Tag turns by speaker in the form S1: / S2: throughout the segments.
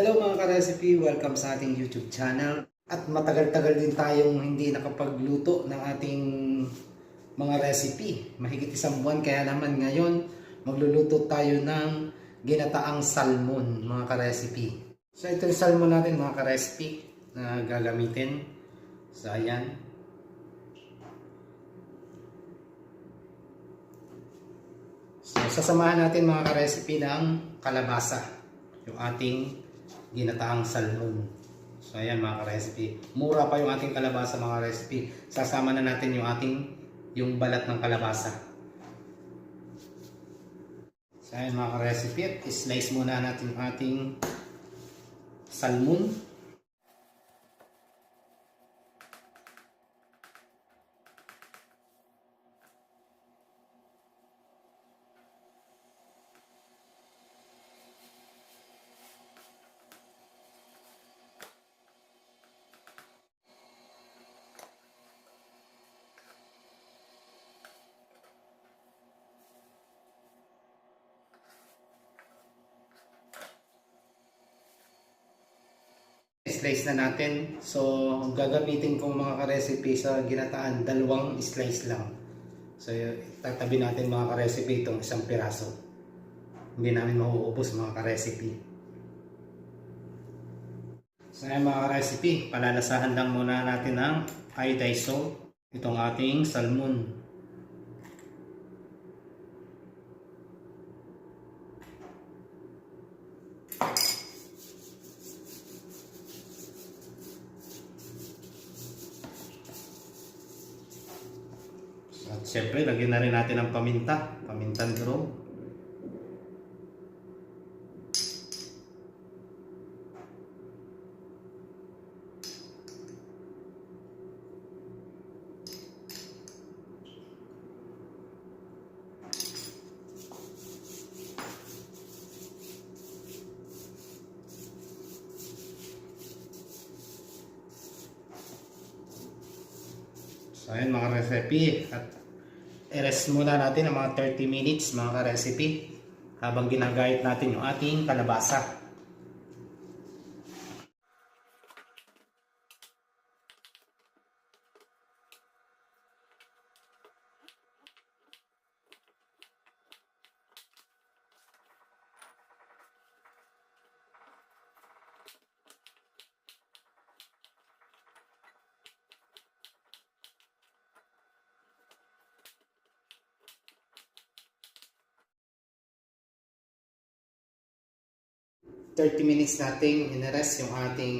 S1: Hello mga ka-recipe, welcome sa ating YouTube channel. At matagal-tagal din tayong hindi nakapagluto ng ating mga recipe. Mahigit isang buwan, kaya naman ngayon magluluto tayo ng ginataang salmon mga ka-recipe. So ito yung salmon natin mga ka-recipe na gagamitin. So ayan. So sasamahan natin mga ka-recipe ng kalabasa, yung ating ginataang salmon. So ayan mga ka-recipe. Mura pa yung ating kalabasa mga ka-recipe. Sasama na natin yung balat ng kalabasa. So ayan mga ka-recipe. Slice muna natin yung ating salmon. Slice na natin. So, gagamitin kong mga ka-recipe sa ginataan, dalawang slice lang. So, tatabi natin mga ka-recipe itong isang piraso. Hindi namin mauubos mga ka-recipe. So, ayan mga ka-recipe, palalasahan lang muna natin ng iodized salt itong ating salmon. At syempre, lagyan na rin natin ng paminta, pamintang durog. So ayan mga recipe, at i-rest muna natin ang mga 30 minutes mga ka-recipe habang ginagayat natin yung ating kalabasa. $30 minutes nating in-rest yung ating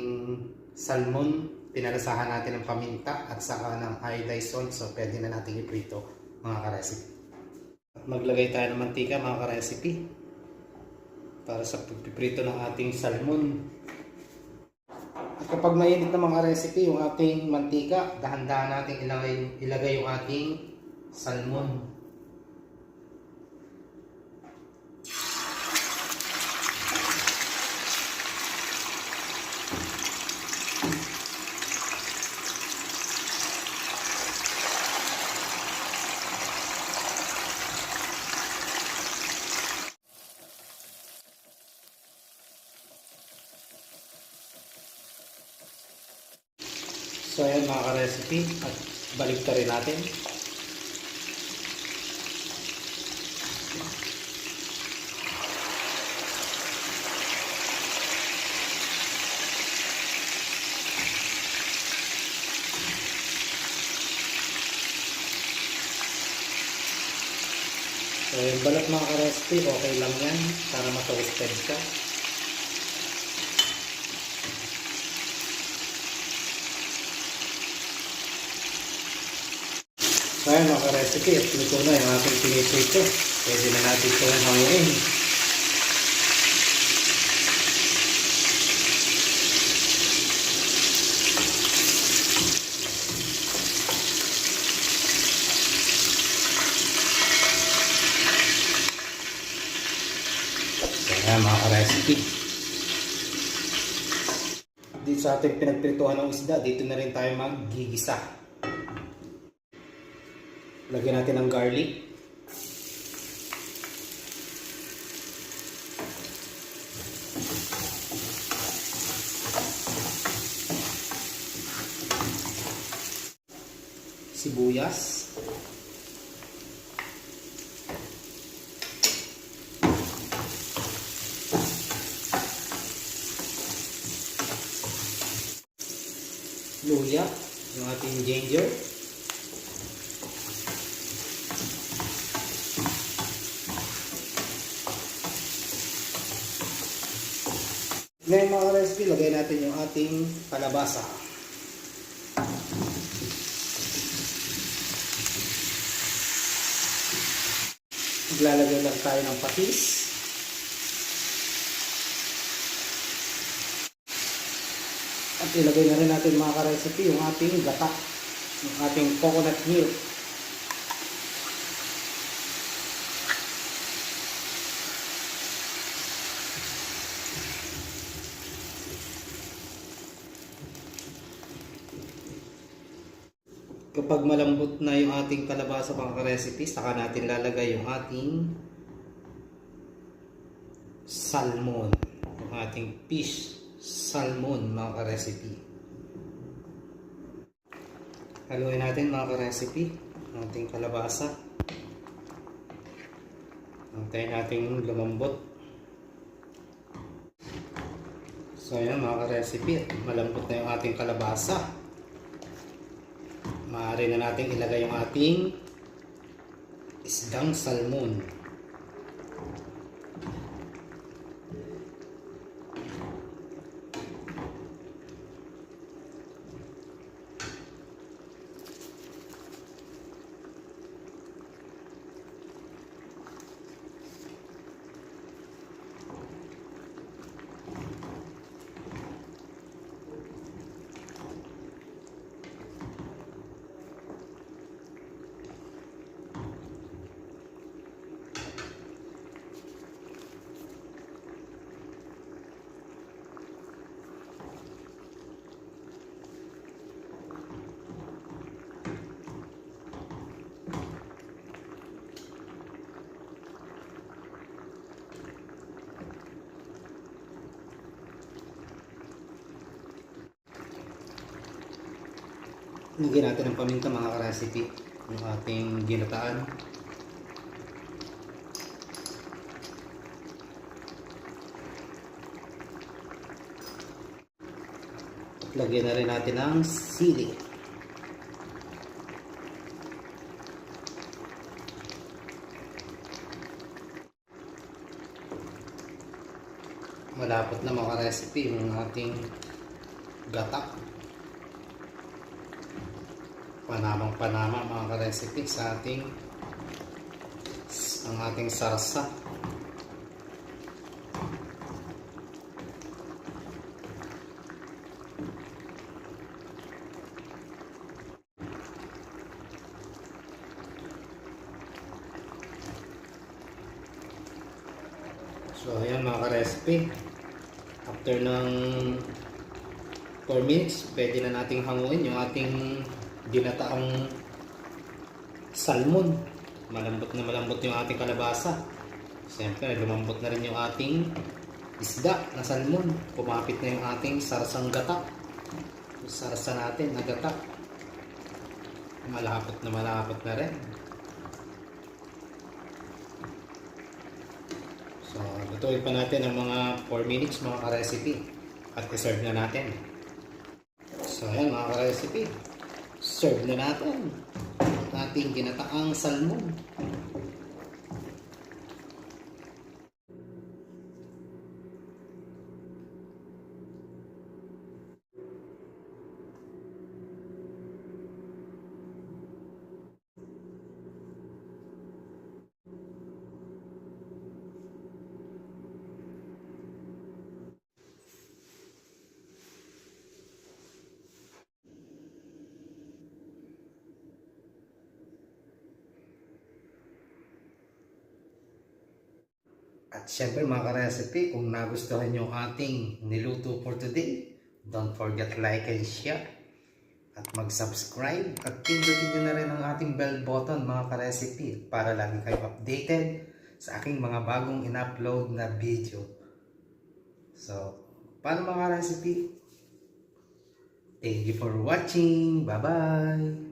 S1: salmon. Pinalasahan natin ng paminta at saka ng iodized salt. So pwede na natin iprito mga ka-recipe. At maglagay tayo ng mantika mga ka-recipe para sa pagpiprito ng ating salmon. At kapag mainit na mga recipe yung ating mantika, dahan-dahan natin ilagay yung ating salmon. So ayan mga ka-recipe, at balik ta rin natin. So yung balat mga ka-recipe, okay lang yan para matoasted ka. So ayan mga ka-recipe, at luto na yung ating piniprito. Pwede na natin itong hanguin. So ayan mga ka-recipe. Dito sa ating pinagprituhan ng isda, dito na rin tayo maggigisa. Lagyan natin ng garlic. sibuyas, luya, yung ating ginger, ngayon mga recipe, lagay natin yung ating kalabasa. Maglalagay lang tayo ng patis. At ilagay na rin natin mga ka-recipe yung ating gata, yung ating coconut milk. Kapag malambot na yung ating kalabasa mga ka-recipe, saka natin lalagay yung ating salmon, yung ating fish salmon mga ka-recipe. Haluin natin mga ka-recipe ang ating kalabasa. Antayin natin lumambot. So ayan mga ka-recipe, malambot na yung ating kalabasa. Maaari na natin ilagay yung ating isdang salmon. Lagyan natin ng paminta mga ka-recipe, yung ating ginataan. At lagyan na rin natin ng sili. Malapot na mga ka-recipe yung ating gata. Panamang-panama mga ka-recipe sa ating sarsa. So ayan mga ka-recipe, after ng 4 minutes, pwede na nating hanguin yung ating ginataang salmon. Malambot yung ating kalabasa. Siyempre lumambot na rin yung ating isda na salmon. Kumapit na yung ating sarsang gata, yung sarsa natin na gata. Malapot na rin. So lutuin pa natin ang mga 4 minutes mga ka-recipe at i-serve na natin. So ayan mga ka-recipe, serve na natin ang ating ginataang salmon. At syempre mga ka-recipe, kung nagustuhan nyo ating niluto for today, don't forget like and share at mag-subscribe at pindutin nyo na rin ang ating bell button mga ka-recipe para lagi kayo updated sa aking mga bagong in-upload na video. So, paano mga ka-recipe? Thank you for watching. Bye-bye!